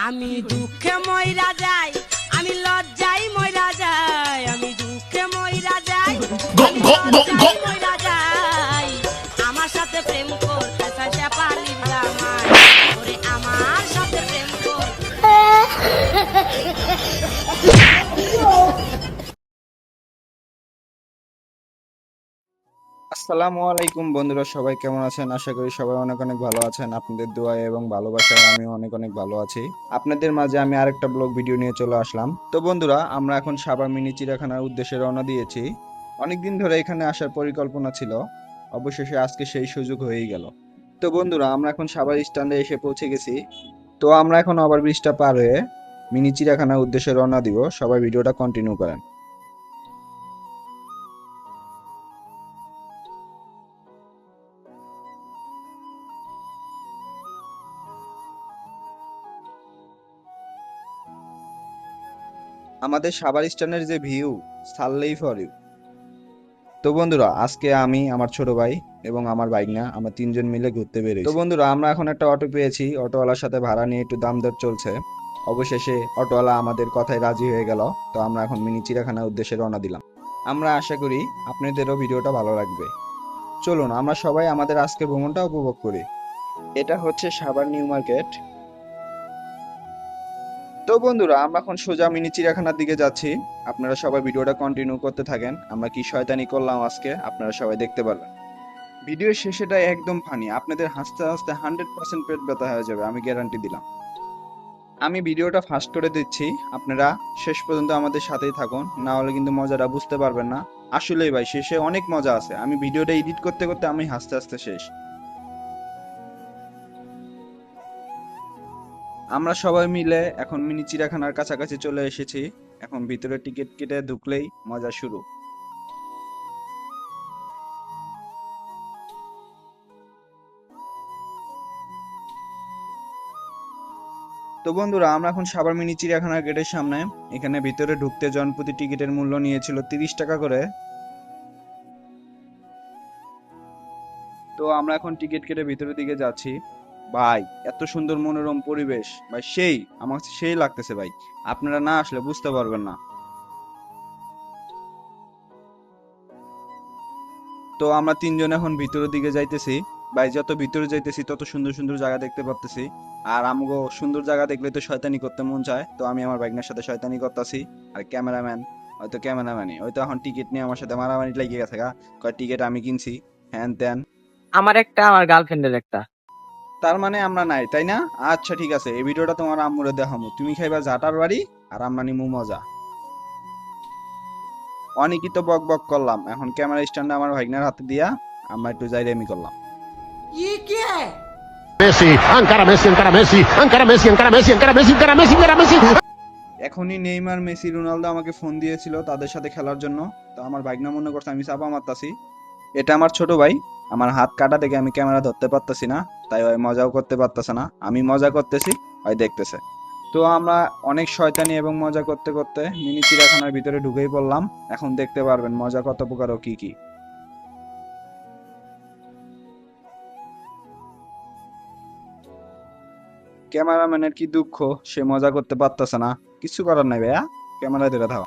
আমি দুঃখে মইরা যাই, আমি লজ্জায় মইরা যাই, আমি দুঃখে মইরা যাই, আমি লজ্জায় মইরা যাই। আমার সাথে প্রেম করতে চাইছে পালির জামাই, ওরে আমার সাথে প্রেম করতে। আসসালামু আলাইকুম বন্ধুরা, সবাই কেমন আছেন? আশা করি সবাই অনেক অনেক ভালো আছেন। আপনাদের দোয়ায় এবং ভালোবাসায় আমি অনেক অনেক ভালো আছি। আপনাদের মাঝে আমি আরেকটা ব্লগ ভিডিও নিয়ে চলে আসলাম। তো বন্ধুরা, আমরা এখন সাভার মিনি চিড়িয়াখানার উদ্দেশ্যে রওনা দিয়েছি। অনেকদিন ধরে এখানে আসার পরিকল্পনা ছিল, অবশেষে আজকে সেই সুযোগ হয়েই গেল। তো বন্ধুরা, আমরা এখন সাভার স্ট্যান্ডে এসে পৌঁছে গেছি। তো আমরা এখন ওভারব্রিজটা পার হয়ে মিনি চিড়িয়াখানার উদ্দেশ্যে রওনা দিব। সবাই ভিডিওটা কন্টিনিউ করেন। আমাদের সাভার স্ট্যান্ডের যে ভিউ, সারলেই ফর ইউ। তো বন্ধুরা, আজকে আমি, আমার ছোট ভাই এবং আমার ভাইগনা, আমরা তিনজন মিলে ঘুরতে বেরোই। তো বন্ধুরা, আমরা এখন একটা অটো পেয়েছি। অটোওয়ালার সাথে ভাড়া নিয়ে একটু দাম দর চলছে। অবশেষে অটোওয়ালা আমাদের কথায় রাজি হয়ে গেল। তো আমরা এখন মিনি চিড়িয়াখানার উদ্দেশ্যে রওনা দিলাম। আমরা আশা করি আপনাদেরও ভিডিওটা ভালো লাগবে। চলুন আমরা সবাই আমাদের আজকের ভ্রমণটা উপভোগ করি। এটা হচ্ছে সাভার নিউ মার্কেট। তো বন্ধুরা, আমরা এখন সোজা মিনি চিড়িয়াখানার দিকে যাচ্ছি। আপনারা সবাই ভিডিওটা কন্টিনিউ করতে থাকেন। আমরা কি শয়তানি করলাম আজকে আপনারা সবাই দেখতে পারবেন। ভিডিও শেষেটা একদম ফানি, আপনাদের হাসতে হাসতে 100% পেট ব্যথা হয়ে যাবে, আমি গ্যারান্টি দিলাম। আমি ভিডিওটা ফাস্ট করে দিচ্ছি, আপনারা শেষ পর্যন্ত আমাদের সাথেই থাকুন, না হলে কিন্তু মজাটা বুঝতে পারবেন না। আসলেই ভাই, শেষে অনেক মজা আছে। আমি ভিডিওটা এডিট করতে করতে আমি হাসতে হাসতে শেষ। আমরা সবাই মিলে এখন মিনি চিড়িয়াখানার কাছাকাছি চলে এসেছি। এখন ভিতরে টিকিট কেটে ঢুকলেই মজা শুরু। তো বন্ধুরা, আমরা এখন সাভার মিনি চিড়িয়াখানার গেটের সামনে। এখানে ভিতরে ঢুকতে জনপ্রতি টিকিটের মূল্য নিয়েছিল 30 টাকা করে। তো আমরা এখন টিকিট কেটে ভিতরের দিকে যাচ্ছি। ভাই, এত সুন্দর মনোরম পরিবেশ ভাই, সেই আমার কাছে সেই লাগতেছে ভাই। আপনারা না আসলে বুঝতে পারবেন না। তো আমরা তিনজন এখন ভিতরের দিকে যাইতেছি। ভাই, যত ভিতরে যাইতেছি তত সুন্দর সুন্দর জায়গা দেখতে পারতেছি। আর আমগো সুন্দর জায়গা দেখলে তো শয়তানি করতে মন চায়। তো আমি আমার বাইকনার সাথে শয়তানি করতেছি। আর ক্যামেরাম্যান, হয়তো ক্যামেরাম্যানই হয়তো এখন টিকিট নিয়ে আমার সাথে মারামারি লেগে গেছে গা। কয় টিকিট আমি কিনছি, হ্যান ত্যান। আমার একটা, আমার গার্লফ্রেন্ডের একটা। তার মানে আমরা নাই, তাই না? আচ্ছা ঠিক আছে, এই ভিডিওটা তোমার আম্মুরে দেখামু, তুমি খাইবা জাটার বাড়ি আর আমরা নিমু মজা। অনেকই তো বক বক করলাম, এখন ক্যামেরা স্ট্যান্ড আমার ভাইগনার হাতে দিয়া আমরা একটু জাইরেমি করলাম। Messi, encara Messi, encara Messi, encara Messi, encara Messi, encara Messi, encara Messi, encara Messi. এখনই নেইমার, মেসি, রোনালদো আমাকে ফোন দিয়েছিল তাদের সাথে খেলার জন্য। তো আমার ভাইগনা মনে করছে আমি চাপা মারতাছি। এটা আমার ছোট ভাই। আমার হাত কাটা দেখে আমি ক্যামেরা ধরতে পারতাছি না, তাই ওই মজাও করতে পারতাছে না। আমি মজা করতেছি, ওই দেখতেছে। তো আমরা অনেক শয়তানি এবং মজা করতে করতে মিনি চিড়িয়াখানার ভিতরে ঢুকেই পড়লাম। এখন দেখতে পারবেন মজা কত প্রকার ও কি কি। ক্যামেরাম্যানের কি দুঃখ, সে মজা করতে পারতেছে না। কিছু করার নাই ভাইয়া, ক্যামেরা ধরে থাকা।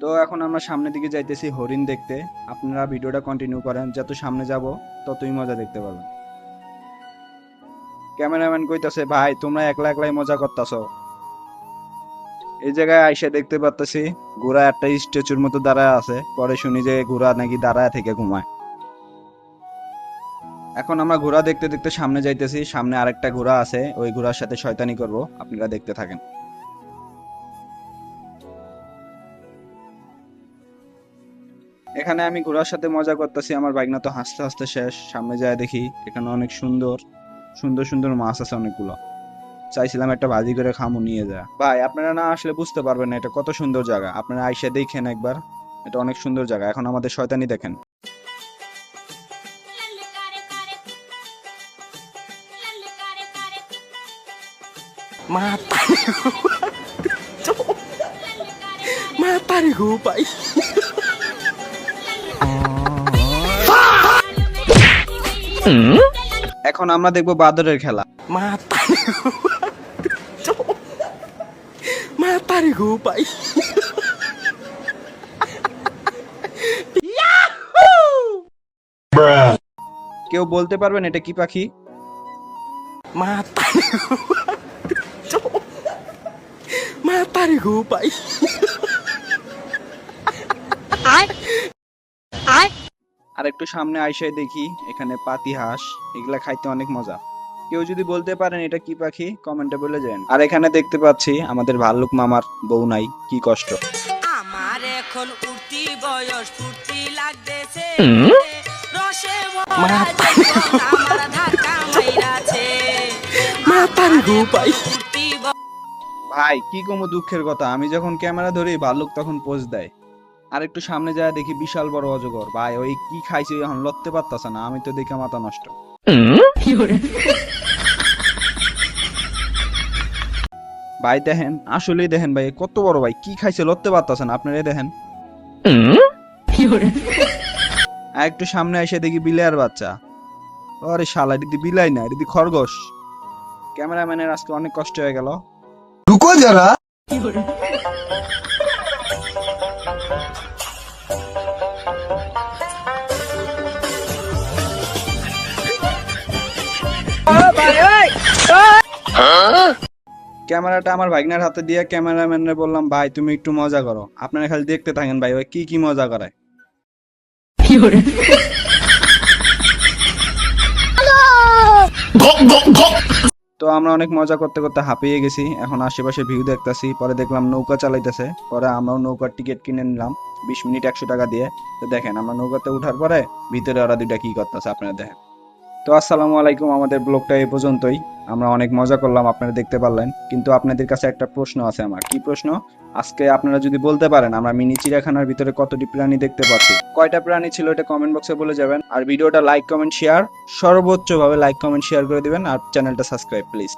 তো এখন আমরা সামনের দিকে যাইতেছি হরিণ দেখতে। আপনারা ভিডিওটা কন্টিনিউ করেন, যত সামনে যাব ততই মজা দেখতে পাবেন। ক্যামেরাম্যান কইতাছে, ভাই তোমরা একলা একলাই মজা করতাছো। এই জায়গায় আইসা দেখতে পারতেছি ঘোড়া একটা স্ট্যাচুর মতো দাঁড়ায় আছে। পরে শুনি যে ঘোড়া নাকি দাঁড়ায় থেকে ঘুমায়। এখন আমরা ঘোড়া দেখতে দেখতে সামনে যাইতেছি। সামনে আরেকটা ঘোড়া আছে, ওই ঘোড়ার সাথে শয়তানি করব, আপনারা দেখতে থাকেন। এখানে আমি ঘোড়ার সাথে মজা করতেছি, আমার বাইকনা তো হাসতে হাসতে শেষ। সামনে যায় দেখি এখানে অনেক সুন্দর সুন্দর সুন্দর মাছ আছে অনেকগুলো। চাইছিলাম একটা ভাজি করে খামু, নিয়ে যায়। ভাই, আপনারা না আসলে বুঝতে পারবেন না এটা কত সুন্দর জায়গা। আপনারা আইসা দেখেন একবার, এটা অনেক সুন্দর জায়গা। এখন আমাদের শয়তানি দেখেন। Matarigo, pai. এখন আমরা দেখব বাদরের খেলা। Matarigo, pai. কেউ বলতে পারবেন এটা কি পাখি? Matarigo, pai. আর একটু সামনে আইসাই দেখি এখানে পাতি হাঁস, এগুলা খাইতে অনেক মজা। কেউ যদি বলতে পারেন এটা কি পাখি কমেন্টে বলে যান। আর এখানে দেখতে পাচ্ছি আমাদের ভাল্লুক মামার বউ নাই, কি কষ্ট। আমার এখন উঠতি বয়স ফুর্তি লাগতেছে রসে আমার ধাক্কা মাইরাছে Matarigo, pai. উঠতি ভাই কি কমু দুঃখের কথা, আমি যখন ক্যামেরা ধরি ভাল্লুক তখন পোজ দেয়। আর একটু সামনে যায় দেখি বিশাল বড় অজগর। ভাই ওই কি খাইছে এখন লড়তে পারতাছে না, আমি তো দেখে মাথা নষ্ট। ভাই দেখেন, আসলেই দেখেন ভাই কত বড়, ভাই কি খাইছে লড়তে পারতাছে না, আপনারাই দেখেন। আর একটু সামনে এসে দেখি বিলাইয়ের বাচ্চা। আরে শালা, এটা বিলাই না, এটা খরগোশ। ক্যামেরাম্যানের আজকে অনেক কষ্ট হয়ে গেল। रुको जरा. ক্যামেরাটা আমার ভাগনার হাতে দিয়ে ক্যামেরাম্যানে বললাম, ভাই তুমি একটু মজা করো, আপনারা খালি দেখতে থাকেন ভাই ওই কি কি মজা করায়। তো আমরা অনেক মজা করতে করতে হাঁপিয়ে গেছি, এখন আশেপাশে ভিউ দেখতেছি। পরে দেখলাম নৌকা চালাইতেছে, পরে আমরাও নৌকার টিকিট কিনে নিলাম 20 মিনিট 100 টাকা দিয়ে। তো দেখেন আমরা নৌকাতে উঠার পরে ভিতরে ওরা দুইটা কি করতেছে আপনারা দেখেন। তো আসসালামু আলাইকুম, আমাদের ব্লগটা এই পর্যন্তই। আমরা অনেক মজা করলাম, আপনারা দেখতে পারলেন। কিন্তু আপনাদের কাছে একটা প্রশ্ন আছে আমার। কি প্রশ্ন? আজকে আপনারা যদি বলতে পারেন আমরা মিনি চিড়িয়াখানার ভিতরে কতটি প্রাণী দেখতে পাচ্ছি, কয়টা প্রাণী ছিল, এটা কমেন্ট বক্সে বলে যাবেন। আর ভিডিওটা লাইক কমেন্ট শেয়ার, সর্বোচ্চ ভাবে লাইক কমেন্ট শেয়ার করে দিবেন। আর চ্যানেলটা সাবস্ক্রাইব প্লিজ।